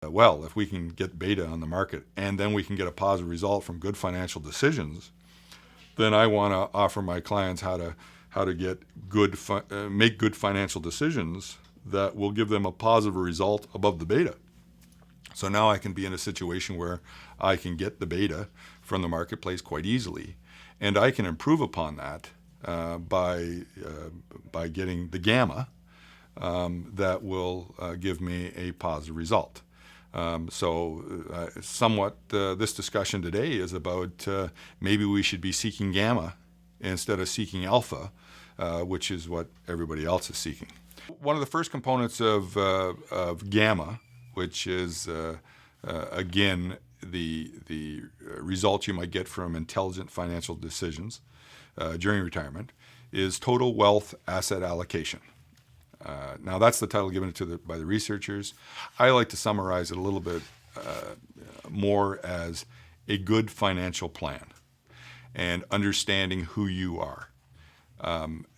Well, if we can get beta on the market and then we can get a positive result from good financial decisions, then I want to offer my clients how to get make good financial decisions that will give them a positive result above the beta. So now I can be in a situation where I can get the beta from the marketplace quite easily, and I can improve upon that by getting the gamma that will give me a positive result. Somewhat this discussion today is about maybe we should be seeking gamma instead of seeking alpha, which is what everybody else is seeking. One of the first components of gamma, which is again the results you might get from intelligent financial decisions during retirement, is total wealth asset allocation. Now that's the title given by the researchers. I like to summarize it a little bit more as a good financial plan and understanding who you are.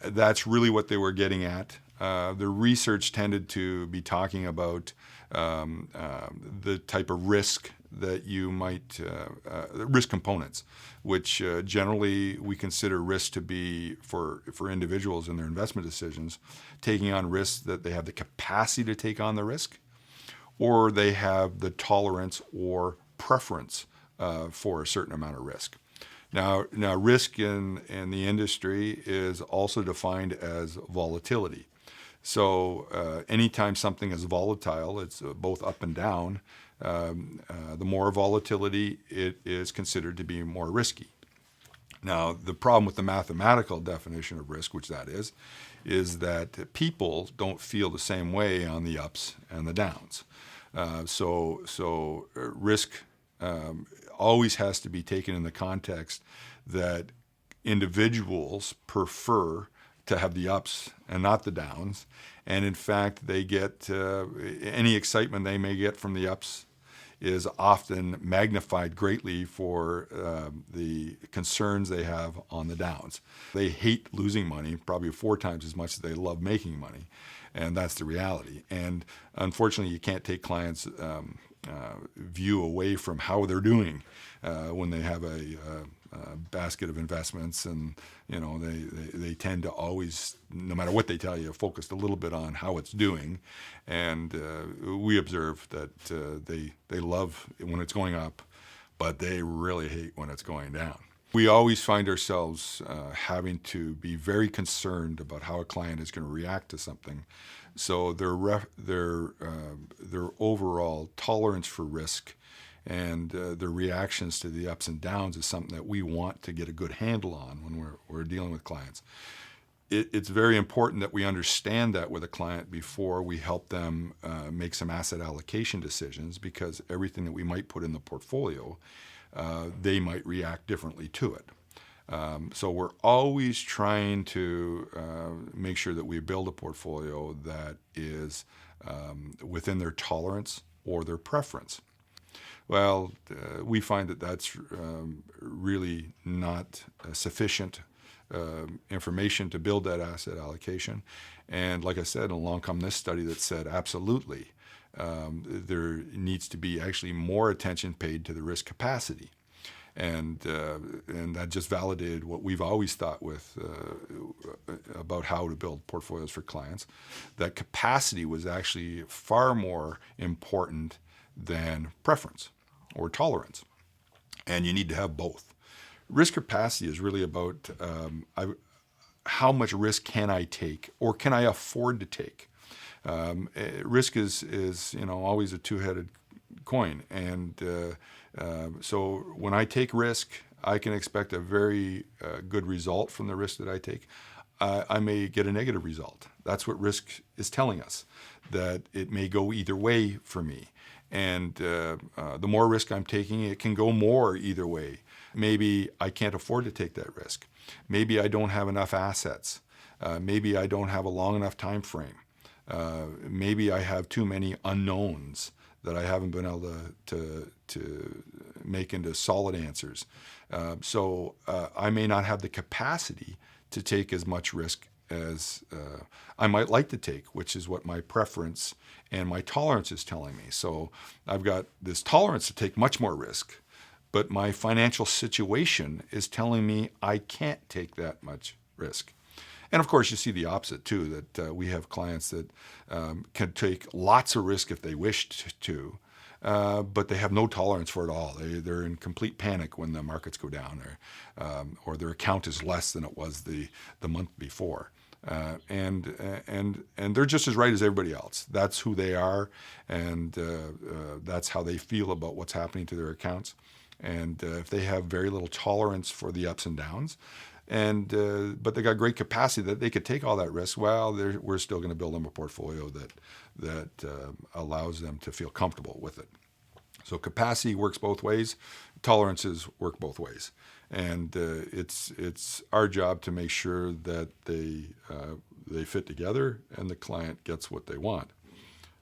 That's really what they were getting at. The research tended to be talking about the type of risk that you might, risk components, which generally we consider risk to be for individuals in their investment decisions, taking on risks that they have the capacity to take on the risk, or they have the tolerance or preference for a certain amount of risk. Now risk in the industry is also defined as volatility. So anytime something is volatile, it's both up and down, the more volatility it is considered to be more risky. Now, the problem with the mathematical definition of risk, which that is that people don't feel the same way on the ups and the downs. So risk always has to be taken in the context that individuals prefer to have the ups and not the downs. And in fact, they get any excitement they may get from the ups is often magnified greatly for the concerns they have on the downs. They hate losing money probably 4 times as much as they love making money, and that's the reality. And unfortunately, you can't take clients' view away from how they're doing when they have a basket of investments, and they tend to always, no matter what they tell you, focus a little bit on how it's doing, and we observe that they love when it's going up, but they really hate when it's going down. We always find ourselves having to be very concerned about how a client is going to react to something, so their overall tolerance for risk and their reactions to the ups and downs is something that we want to get a good handle on when we're dealing with clients. It's very important that we understand that with a client before we help them make some asset allocation decisions, because everything that we might put in the portfolio, they might react differently to it. So we're always trying to make sure that we build a portfolio that is within their tolerance or their preference. Well, we find that that's really not sufficient information to build that asset allocation. And like I said, along come this study that said absolutely there needs to be actually more attention paid to the risk capacity. And that just validated what we've always thought about how to build portfolios for clients, that capacity was actually far more important than preference or tolerance. And you need to have both. Risk capacity is really about how much risk can I take, or can I afford to take? Risk is always a two-headed coin, and so when I take risk, I can expect a very good result from the risk that I take. I may get a negative result. That's what risk is telling us, that it may go either way for me. And the more risk I'm taking, it can go more either way. Maybe I can't afford to take that risk. Maybe I don't have enough assets. Maybe I don't have a long enough time frame. Maybe I have too many unknowns that I haven't been able to make into solid answers. So I may not have the capacity to take as much risk as I might like to take, which is what my preference and my tolerance is telling me. So I've got this tolerance to take much more risk, but my financial situation is telling me I can't take that much risk. And of course, you see the opposite too, that we have clients that can take lots of risk if they wished to, but they have no tolerance for it all. They're in complete panic when the markets go down, or their account is less than it was the month before. And they're just as right as everybody else. That's who they are, and that's how they feel about what's happening to their accounts. And if they have very little tolerance for the ups and downs, but they got great capacity that they could take all that risk, well, we're still going to build them a portfolio that allows them to feel comfortable with it. So capacity works both ways. Tolerances work both ways. And it's our job to make sure that they fit together and the client gets what they want.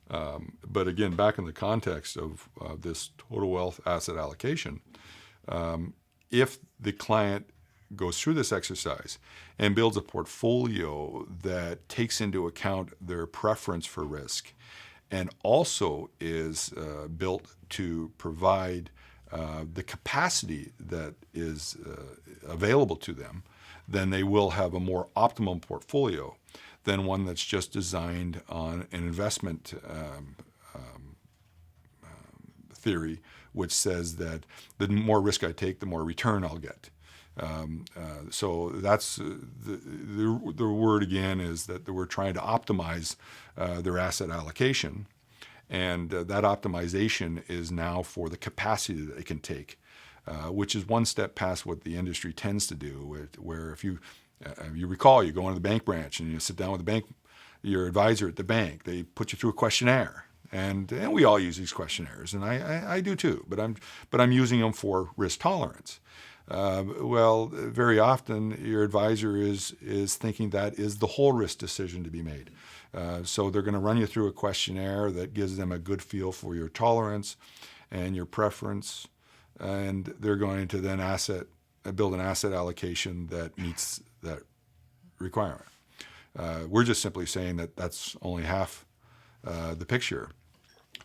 But again, back in the context of this total wealth asset allocation, if the client goes through this exercise and builds a portfolio that takes into account their preference for risk and also is built to provide the capacity that is available to them, then they will have a more optimum portfolio than one that's just designed on an investment theory, which says that the more risk I take, the more return I'll get. So that's the word again is that we're trying to optimize their asset allocation, and that optimization is now for the capacity that they can take, which is one step past what the industry tends to do, where if you recall, you go into the bank branch and you sit down with your advisor at the bank, they put you through a questionnaire. And we all use these questionnaires, and I do too, but I'm using them for risk tolerance. Well, very often your advisor is thinking that is the whole risk decision to be made. So they're going to run you through a questionnaire that gives them a good feel for your tolerance and your preference, and they're going to then build an asset allocation that meets that requirement. We're just simply saying that that's only half the picture.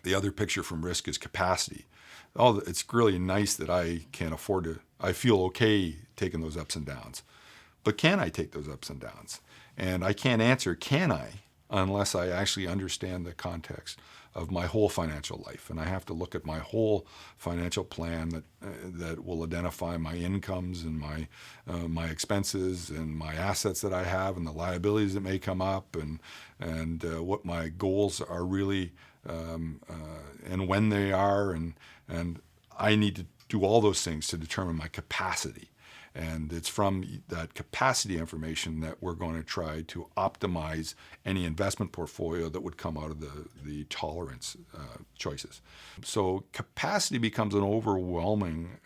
The other picture from risk is capacity. It's really nice that I feel okay taking those ups and downs. But can I take those ups and downs? And I can't answer, can I, unless I actually understand the context of my whole financial life. And I have to look at my whole financial plan that will identify my incomes and my expenses and my assets that I have and the liabilities that may come up and what my goals are really and when they are. And I need to do all those things to determine my capacity. And it's from that capacity information that we're going to try to optimize any investment portfolio that would come out of the tolerance choices. So capacity becomes an overwhelming,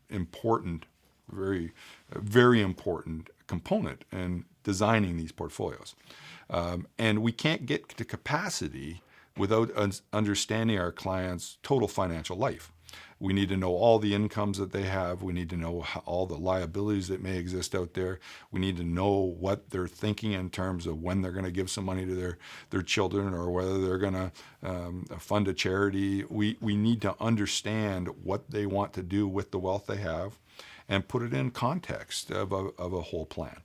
important, very, very important component in designing these portfolios. And we can't get to capacity without understanding our clients' total financial life. We need to know all the incomes that they have. We need to know all the liabilities that may exist out there. We need to know what they're thinking in terms of when they're going to give some money to their children or whether they're going to fund a charity. We need to understand what they want to do with the wealth they have and put it in context of a whole plan.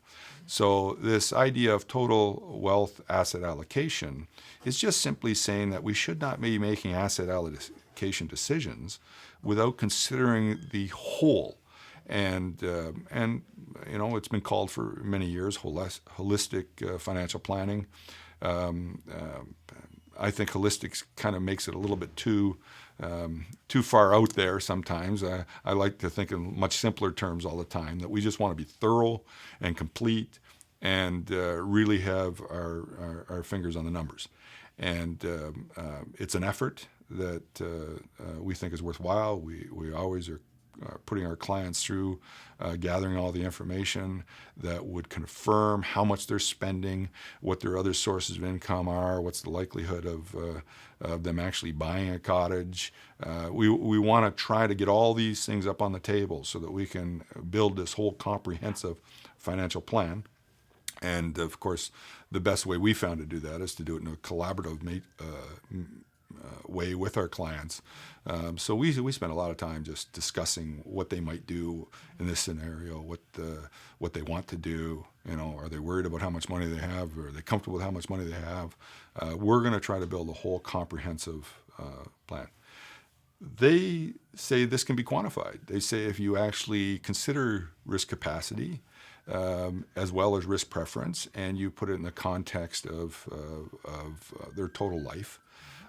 So this idea of total wealth asset allocation is just simply saying that we should not be making asset allocation decisions without considering the whole. And it's been called for many years holistic financial planning. I think holistic kind of makes it a little bit too far out there sometimes. I like to think in much simpler terms all the time, that we just want to be thorough and complete and really have our fingers on the numbers. And it's an effort that we think is worthwhile. We always are putting our clients through gathering all the information that would confirm how much they're spending, what their other sources of income are, what's the likelihood of them actually buying a cottage. We want to try to get all these things up on the table so that we can build this whole comprehensive financial plan. And of course, the best way we found to do that is to do it in a collaborative way with our clients. So we spent a lot of time just discussing what they might do in this scenario, what they want to do. Are they worried about how much money they have? Or are they comfortable with how much money they have? We're going to try to build a whole comprehensive plan. They say this can be quantified. They say if you actually consider risk capacity as well as risk preference, and you put it in the context of their total life,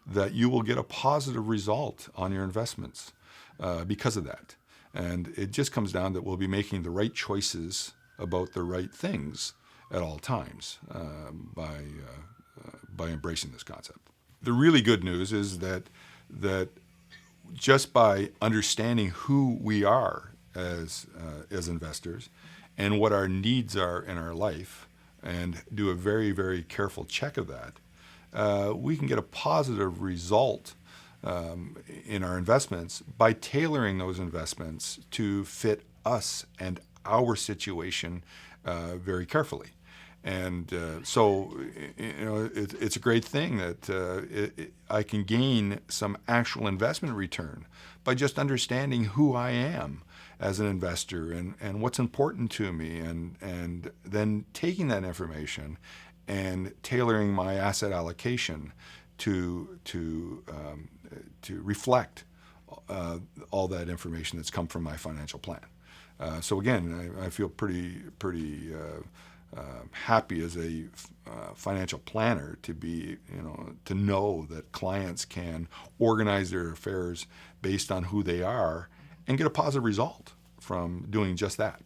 that you will get a positive result on your investments because of that. And it just comes down that we'll be making the right choices about the right things at all times by embracing this concept. The really good news is that just by understanding who we are as investors and what our needs are in our life, and do a very, very careful check of that, we can get a positive result in our investments by tailoring those investments to fit us and our situation very carefully. And so, it's a great thing that I can gain some actual investment return by just understanding who I am as an investor and what's important to me, and then taking that information and tailoring my asset allocation to reflect all that information that's come from my financial plan. So again, I feel pretty happy as a financial planner to be, to know that clients can organize their affairs based on who they are and get a positive result from doing just that.